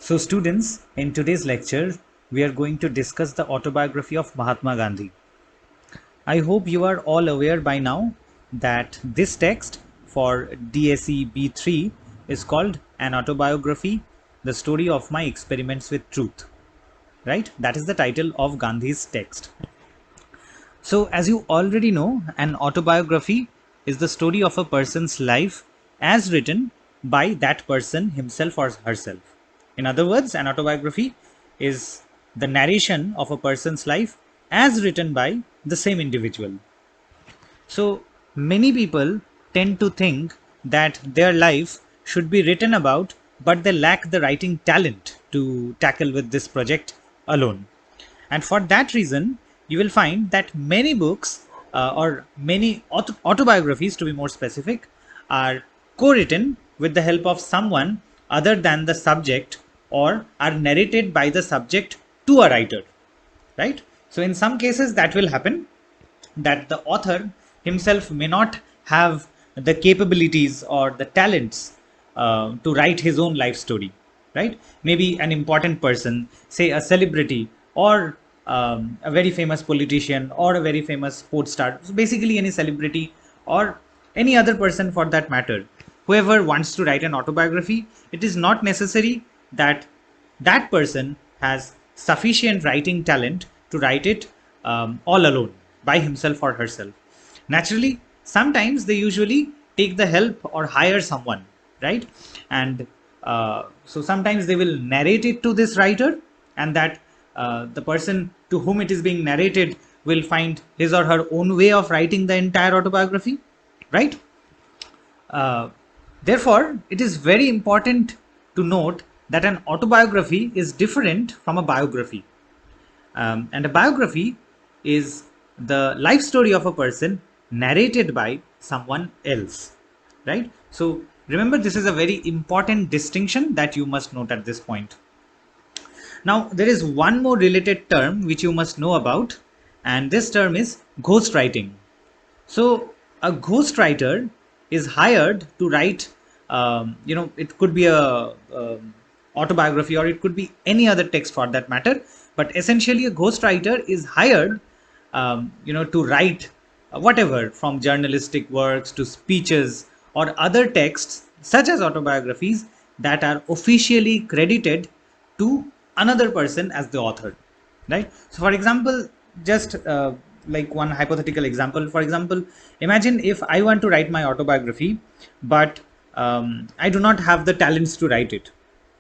So students, in today's lecture, we are going to discuss the autobiography of Mahatma Gandhi. I hope you are all aware by now that this text for DSE B3 is called An Autobiography, the Story of My Experiments with Truth. Right? That is the title of Gandhi's text. So as you already know, an autobiography is the story of a person's life as written by that person himself or herself. In other words, an autobiography is the narration of a person's life as written by the same individual. So many people tend to think that their life should be written about, but they lack the writing talent to tackle with this project alone. And for that reason, you will find that many books or many autobiographies, to be more specific, are co-written with the help of someone other than the subject, or are narrated by the subject to a writer, right? So in some cases that will happen, that the author himself may not have the capabilities or the talents to write his own life story, right? Maybe an important person, say a celebrity, or a very famous politician, or a very famous sports star, so basically any celebrity or any other person for that matter, whoever wants to write an autobiography, it is not necessary that that person has sufficient writing talent to write it all alone by himself or herself. Naturally, sometimes they usually take the help or hire someone, right? And so sometimes they will narrate it to this writer, and that the person to whom it is being narrated will find his or her own way of writing the entire autobiography, right? Uh, Therefore, it is very important to note that an autobiography is different from a biography. And a biography is the life story of a person narrated by someone else, right? So, remember, this is a very important distinction that you must note at this point. Now, there is one more related term which you must know about, and this term is ghostwriting. So a ghostwriter is hired to write, it could be a autobiography, or it could be any other text for that matter. But essentially, a ghostwriter is hired, to write whatever, from journalistic works to speeches or other texts such as autobiographies that are officially credited to another person as the author, right? So for example, just like one hypothetical example, for example, imagine if I want to write my autobiography, but I do not have the talents to write it,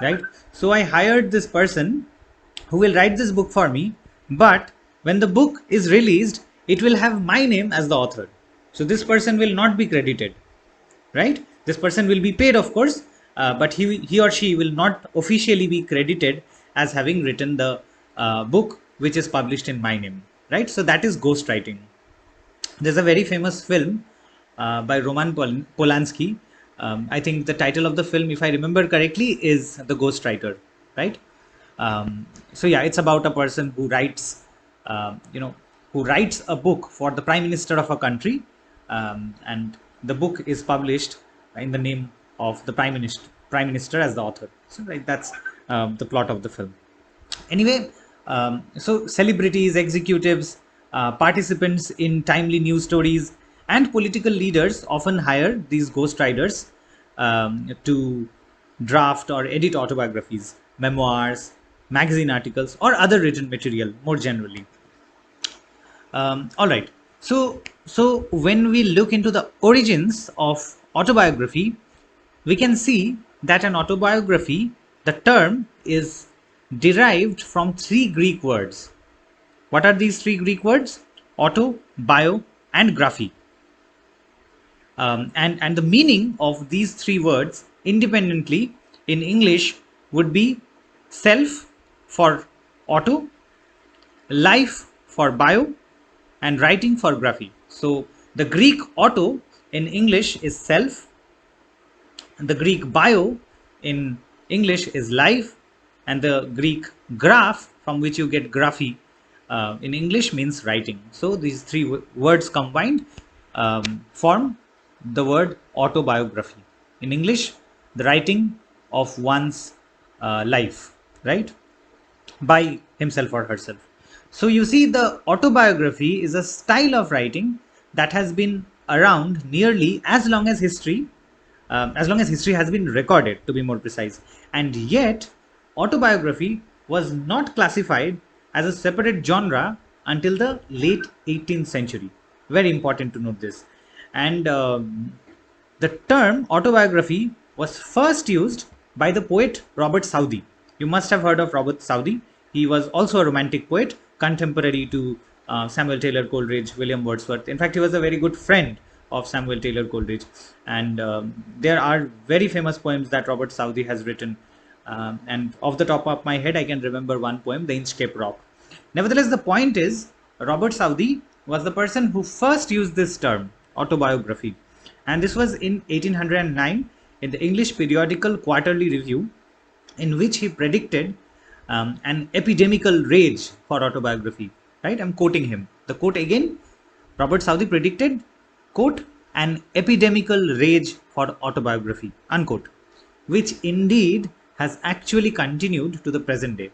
right? So I hired this person who will write this book for me, but when the book is released, it will have my name as the author. So this person will not be credited, right? This person will be paid, of course, but he or she will not officially be credited as having written the book which is published in my name, right? So that is ghostwriting. There's a very famous film by Roman Polanski. I think the title of the film, if I remember correctly, is The Ghostwriter, right? So yeah, it's about a person who writes, who writes a book for the prime minister of a country, and the book is published in the name of the prime minister as the author. So right, that's the plot of the film. Anyway, so celebrities, executives, participants in timely news stories, and political leaders often hire these ghostwriters to draft or edit autobiographies, memoirs, magazine articles, or other written material more generally. All right. So when we look into the origins of autobiography, we can see that an autobiography, the term is derived from three Greek words. What are these three Greek words? Auto, bio, and graphy. And the meaning of these three words independently in English would be self for auto, life for bio, and writing for graphy. So the Greek auto in English is self, and the Greek bio in English is life, and the Greek graph, from which you get graphy, in English means writing. So these three words combined form the word autobiography. In English, the writing of one's life, right, by himself or herself. So you see, the autobiography is a style of writing that has been around nearly as long as history has been recorded, to be more precise. And yet, autobiography was not classified as a separate genre until the late 18th century. Very important to note this. And the term autobiography was first used by the poet Robert Southey. You must have heard of Robert Southey. He was also a romantic poet, contemporary to Samuel Taylor Coleridge, William Wordsworth. In fact, he was a very good friend of Samuel Taylor Coleridge. And there are very famous poems that Robert Southey has written. And off the top of my head, I can remember one poem, The Inchcape Rock. Nevertheless, the point is, Robert Southey was the person who first used this term, autobiography. And this was in 1809 in the English periodical Quarterly Review, in which he predicted an epidemical rage for autobiography. Right? I'm quoting him. The quote again, Robert Southey predicted, quote, an epidemical rage for autobiography, unquote, which indeed has actually continued to the present day.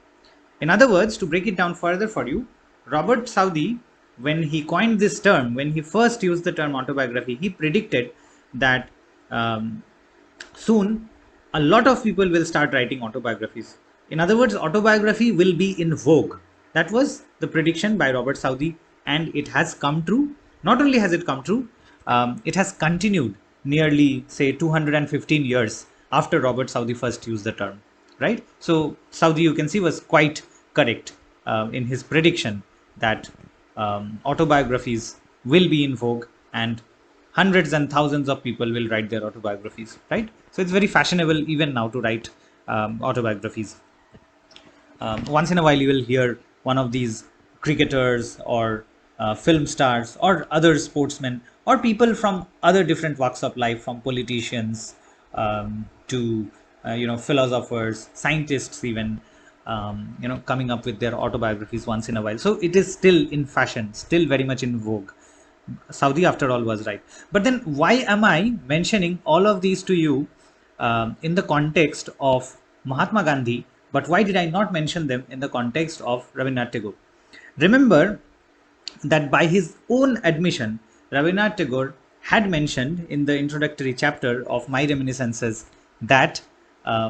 In other words, to break it down further for you, Robert Southey, when he coined this term, when he first used the term autobiography, he predicted that soon a lot of people will start writing autobiographies. In other words, autobiography will be in vogue. That was the prediction by Robert Southey, and it has come true. Not only has it come true, it has continued nearly, say, 215 years after Robert Southey first used the term. Right? So Southey, you can see, was quite correct in his prediction that autobiographies will be in vogue and hundreds and thousands of people will write their autobiographies, right? So it's very fashionable even now to write autobiographies. Once in a while you will hear one of these cricketers or film stars or other sportsmen or people from other different walks of life, from politicians to philosophers, scientists even, coming up with their autobiographies once in a while. So it is still in fashion, still very much in vogue. Southey, after all, was right. But then why am I mentioning all of these to you in the context of Mahatma Gandhi, but why did I not mention them in the context of Rabindranath Tagore? Remember that by his own admission, Rabindranath Tagore had mentioned in the introductory chapter of My Reminiscences that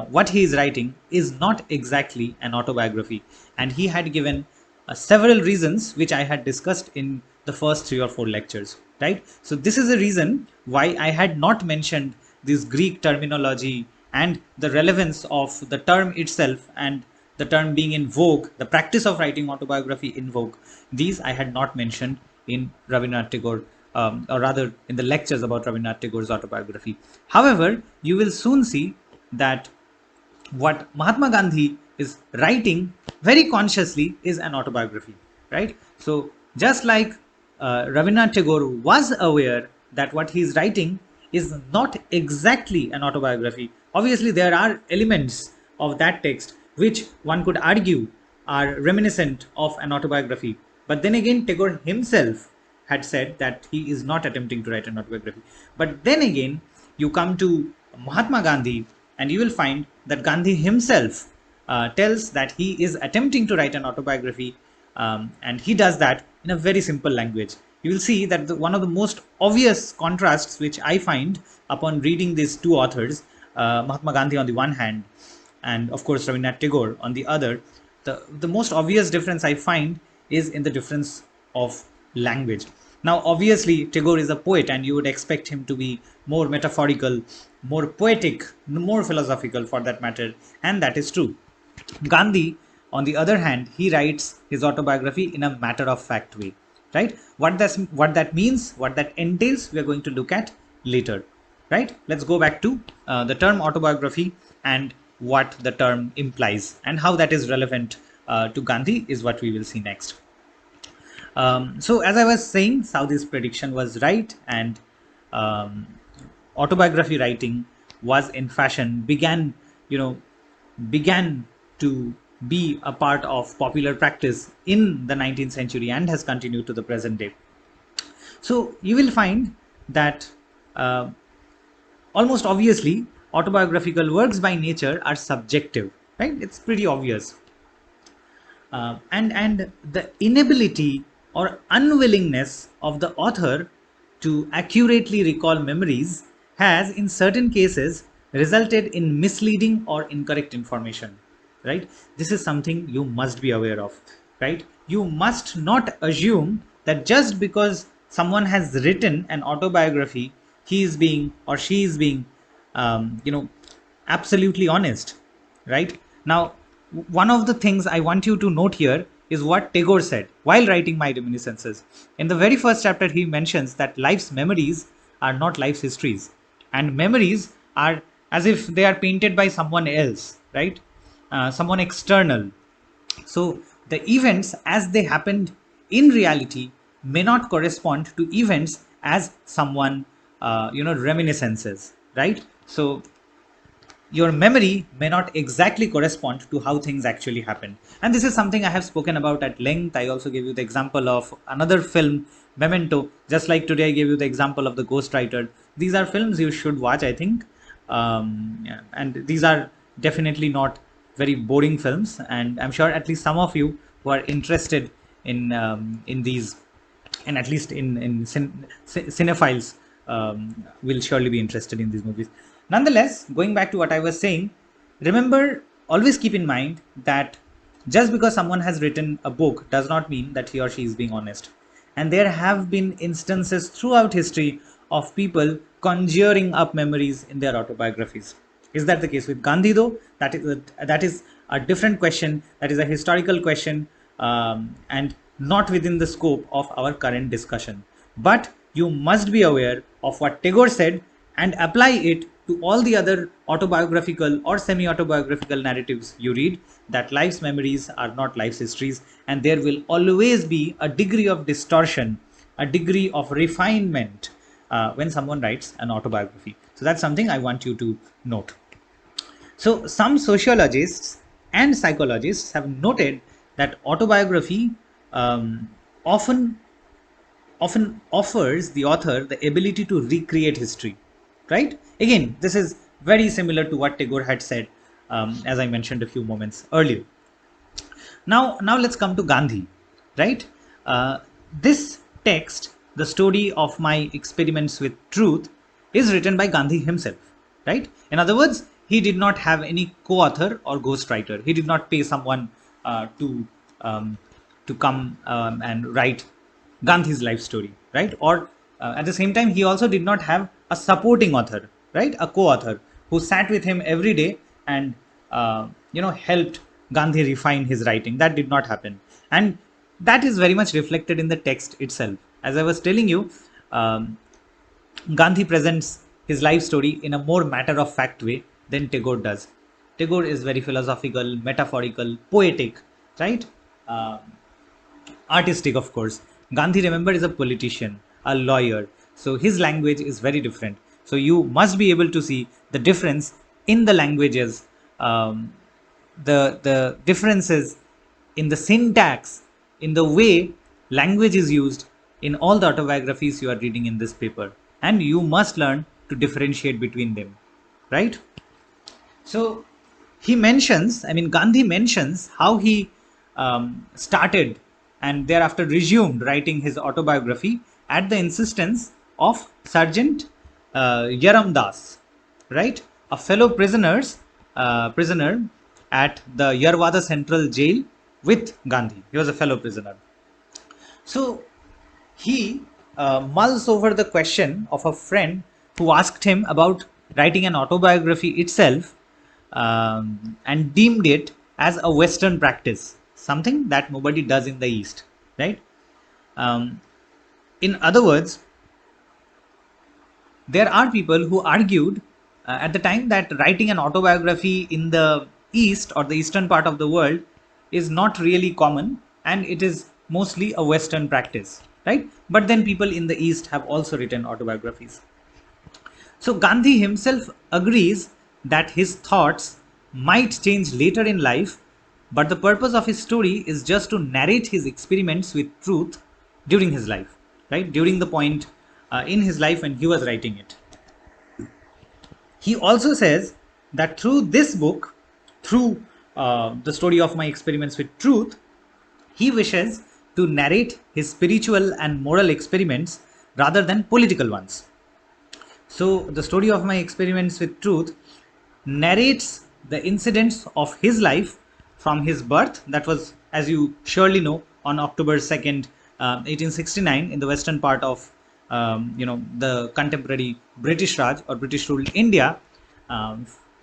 what he is writing is not exactly an autobiography, and he had given several reasons which I had discussed in the first 3 or 4 lectures, right? So this is the reason why I had not mentioned this Greek terminology and the relevance of the term itself and the term being in vogue, the practice of writing autobiography in vogue. These I had not mentioned in Rabindranath Tagore, or rather in the lectures about Rabindranath Tagore's autobiography. However, you will soon see that what Mahatma Gandhi is writing very consciously is an autobiography, right? So just like Rabindranath Tagore was aware that what he is writing is not exactly an autobiography. Obviously, there are elements of that text which one could argue are reminiscent of an autobiography. But then again, Tagore himself had said that he is not attempting to write an autobiography. But then again, you come to Mahatma Gandhi and you will find that Gandhi himself tells that he is attempting to write an autobiography, and he does that in a very simple language. You will see that one of the most obvious contrasts which I find upon reading these two authors, Mahatma Gandhi on the one hand and of course Rabindranath Tagore on the other, the most obvious difference I find is in the difference of language. Now obviously Tagore is a poet and you would expect him to be more metaphorical, more poetic, more philosophical for that matter, and that is true. Gandhi, on the other hand, he writes his autobiography in a matter of fact way, right? What that means, what that entails, we are going to look at later, right? Let's go back to the term autobiography and what the term implies and how that is relevant to Gandhi is what we will see next. So as I was saying, Southey's prediction was right, and autobiography writing was in fashion, began to be a part of popular practice in the 19th century and has continued to the present day. So you will find that almost obviously autobiographical works by nature are subjective, right? It's pretty obvious. And the inability or unwillingness of the author to accurately recall memories has in certain cases resulted in misleading or incorrect information, right? This is something you must be aware of, right? You must not assume that just because someone has written an autobiography, he is being or she is being absolutely honest, right? Now, one of the things I want you to note here is what Tagore said while writing My Reminiscences. In the very first chapter, he mentions that life's memories are not life's histories, and memories are as if they are painted by someone else, right? Someone external. So the events as they happened in reality may not correspond to events as someone reminiscences, right? So your memory may not exactly correspond to how things actually happened. And this is something I have spoken about at length. I also gave you the example of another film, Memento, just like today I gave you the example of The Ghostwriter. These are films you should watch, I think. Yeah, and these are definitely not very boring films. And I'm sure at least some of you who are interested in these, and at least in cinephiles, will surely be interested in these movies. Nonetheless, going back to what I was saying, remember, always keep in mind that just because someone has written a book does not mean that he or she is being honest. And there have been instances throughout history of people conjuring up memories in their autobiographies. Is that the case with Gandhi, though? That is a different question. That is a historical question, and not within the scope of our current discussion. But you must be aware of what Tagore said and apply it to all the other autobiographical or semi autobiographical narratives you read, that life's memories are not life's histories, and there will always be a degree of distortion, a degree of refinement when someone writes an autobiography. So that's something I want you to note. So some sociologists and psychologists have noted that autobiography um, often often offers the author the ability to recreate history, right? Again, this is very similar to what Tagore had said, as I mentioned a few moments earlier. Now let's come to Gandhi, right? This text, the story of my experiments with truth, is written by Gandhi himself, right? In other words, he did not have any co-author or ghostwriter. He did not pay someone um, to come and write Gandhi's life story, right? Or at the same time, he also did not have a supporting author, right? A co-author who sat with him every day and helped Gandhi refine his writing. That did not happen, and that is very much reflected in the text itself. As I was telling you, um, Gandhi presents his life story in a more matter of fact way than Tagore does. Tagore is very philosophical, metaphorical, poetic, right? Um Artistic, of course. Gandhi, remember, is a politician, a lawyer. So his language is very different. So you must be able to see the difference in the languages, um, the differences in the syntax, in the way language is used in all the autobiographies you are reading in this paper. And you must learn to differentiate between them, right? So Gandhi mentions how he started and thereafter resumed writing his autobiography at the insistence of Sergeant Yaram Das, right? A fellow prisoner at the Yarwada Central Jail with Gandhi. He was a fellow prisoner. So he mulls over the question of a friend who asked him about writing an autobiography itself, and deemed it as a Western practice, something that nobody does in the East, right? Um, in other words, there are people who argued at the time that writing an autobiography in the East or the Eastern part of the world is not really common, and it is mostly a Western practice, right? But then people in the East have also written autobiographies. So Gandhi himself agrees that his thoughts might change later in life, but the purpose of his story is just to narrate his experiments with truth during his life, right? During the point in his life when he was writing it. He also says that through this book, through the story of my experiments with truth, he wishes to narrate his spiritual and moral experiments rather than political ones. So, the story of my experiments with truth narrates the incidents of his life from his birth, that was, as you surely know, on October 2nd, 1869, in the western part of the contemporary British Raj or British ruled India.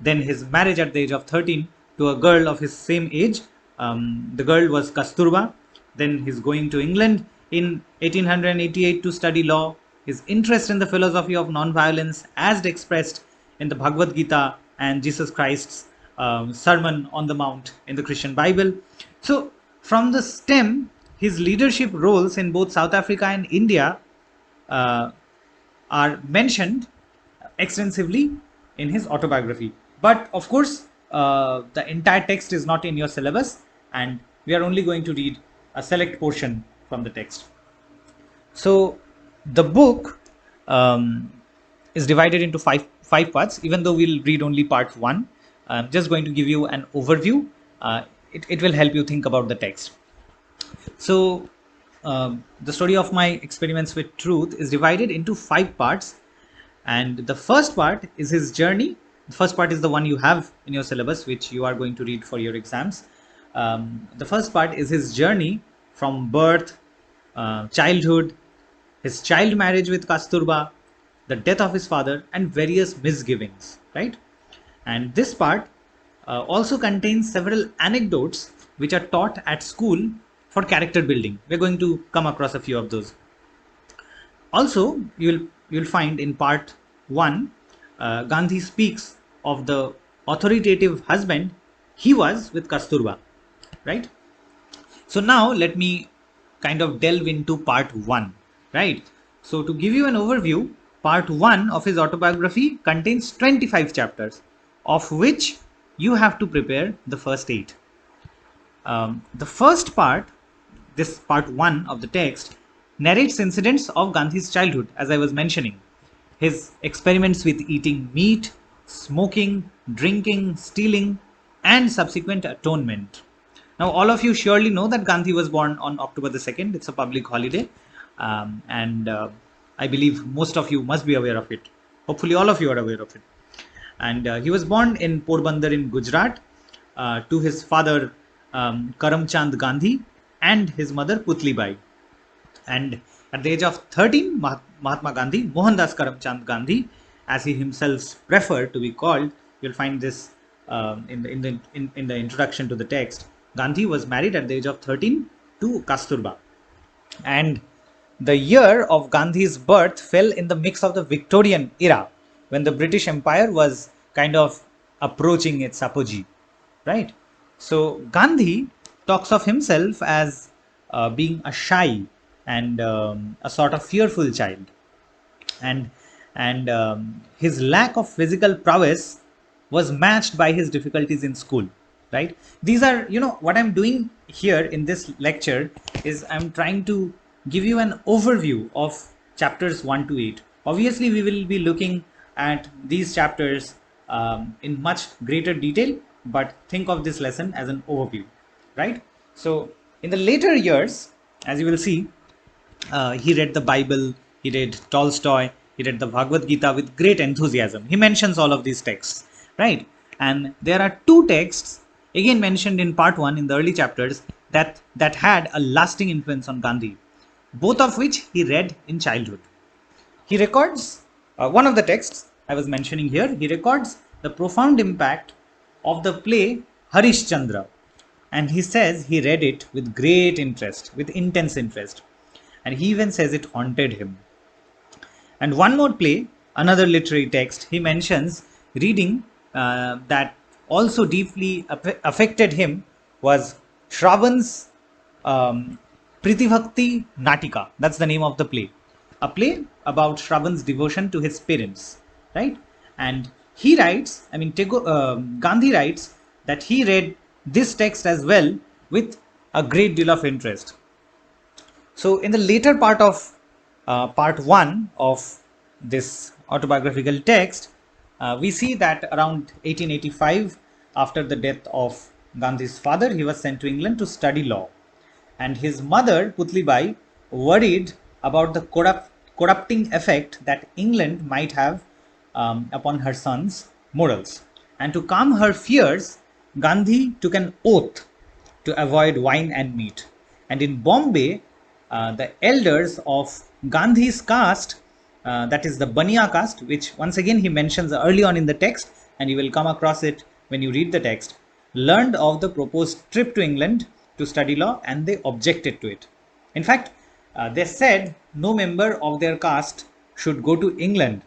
Then his marriage at the age of 13 to a girl of his same age. The girl was Kasturba. Then his going to England in 1888 to study law. His interest in the philosophy of non-violence as expressed in the Bhagavad Gita and Jesus Christ's Sermon on the Mount in the Christian Bible. So from the stem, his leadership roles in both South Africa and India are mentioned extensively in his autobiography. But of course, the entire text is not in your syllabus, and we are only going to read a select portion from the text. So the book is divided into five parts. Even though we'll read only part 1, I'm just going to give you an overview. It will help you think about the text. So the story of my experiments with truth is divided into 5 parts, and the first part is his journey. The first part is the one you have in your syllabus, which you are going to read for your exams. The first part is his journey from birth, childhood, his child marriage with Kasturba, the death of his father, and various misgivings, right? And this part also contains several anecdotes which are taught at school for character building. We're going to come across a few of those. Also, you'll find in part 1, Gandhi speaks of the authoritative husband he was with Kasturba, right? So now let me kind of delve into part 1, right? So to give you an overview, part 1 of his autobiography contains 25 chapters, of which you have to prepare the first 8. The first part, this part 1 of the text, narrates incidents of Gandhi's childhood, as I was mentioning. His experiments with eating meat, smoking, drinking, stealing, and subsequent atonement. Now, all of you surely know that Gandhi was born on October the 2nd. It's a public holiday. And I believe most of you must be aware of it. Hopefully, all of you are aware of it. And he was born in Porbandar in Gujarat to his father Karamchand Gandhi and his mother Putli Bai. And at the age of 13, Mahatma Gandhi, Mohandas Karamchand Gandhi, as he himself preferred to be called, you'll find this in the introduction to the text. Gandhi was married at the age of 13 to Kasturba. And the year of Gandhi's birth fell in the mix of the Victorian era, when the British Empire was kind of approaching its apogee, right? So Gandhi talks of himself as being a shy and a sort of fearful child, and his lack of physical prowess was matched by his difficulties in school, right? These are, what I'm doing here in this lecture is I'm trying to give you an overview of chapters 1 to 8. Obviously, we will be looking at these chapters in much greater detail, but think of this lesson as an overview, right? So in the later years, as you will see, he read the Bible, he read Tolstoy, he read the Bhagavad Gita with great enthusiasm. He mentions all of these texts, right? And there are 2 texts again mentioned in part 1 in the early chapters that had a lasting influence on Gandhi, both of which he read in childhood. He records one of the texts I was mentioning here. He records the profound impact of the play Harishchandra, and he says he read it with great interest, with intense interest, and he even says it haunted him. And one more play, another literary text, he mentions reading that also deeply affected him was Shravan's Pritibhakti Natika. That's the name of the play. A play about Shravan's devotion to his parents, right? And he writes, Gandhi writes that he read this text as well with a great deal of interest. So in the later part of part 1 of this autobiographical text, we see that around 1885, after the death of Gandhi's father, he was sent to England to study law. And his mother, Putlibai, worried about the corrupting effect that England might have upon her son's morals. And to calm her fears, Gandhi took an oath to avoid wine and meat. And in Bombay, the elders of Gandhi's caste, that is the Bania caste, which once again he mentions early on in the text, and you will come across it when you read the text, learned of the proposed trip to England to study law and they objected to it. In fact, they said no member of their caste should go to England,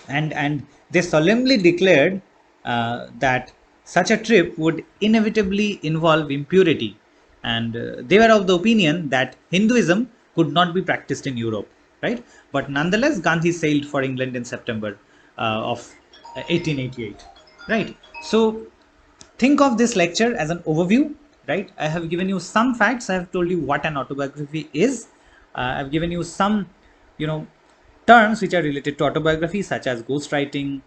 and they solemnly declared that such a trip would inevitably involve impurity, and they were of the opinion that Hinduism could not be practiced in Europe, right? But nonetheless, Gandhi sailed for England in September of 1888, right? So think of this lecture as an overview, right? I have given you some facts. I have told you what an autobiography is. I've given you some, you know, terms which are related to autobiography, such as ghostwriting,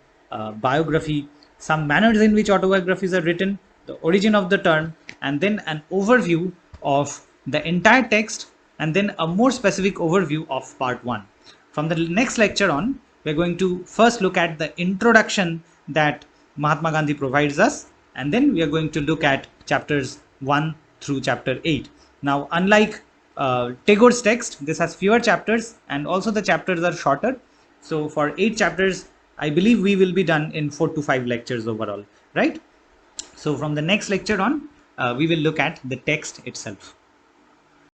biography, some manners in which autobiographies are written, the origin of the term, and then an overview of the entire text, and then a more specific overview of part 1. From the next lecture on, we're going to first look at the introduction that Mahatma Gandhi provides us, and then we are going to look at chapters 1 through chapter 8. Now, unlike Tagore's text, this has fewer chapters and also the chapters are shorter. So for 8 chapters, I believe we will be done in 4 to 5 lectures overall, right? So from the next lecture on, we will look at the text itself.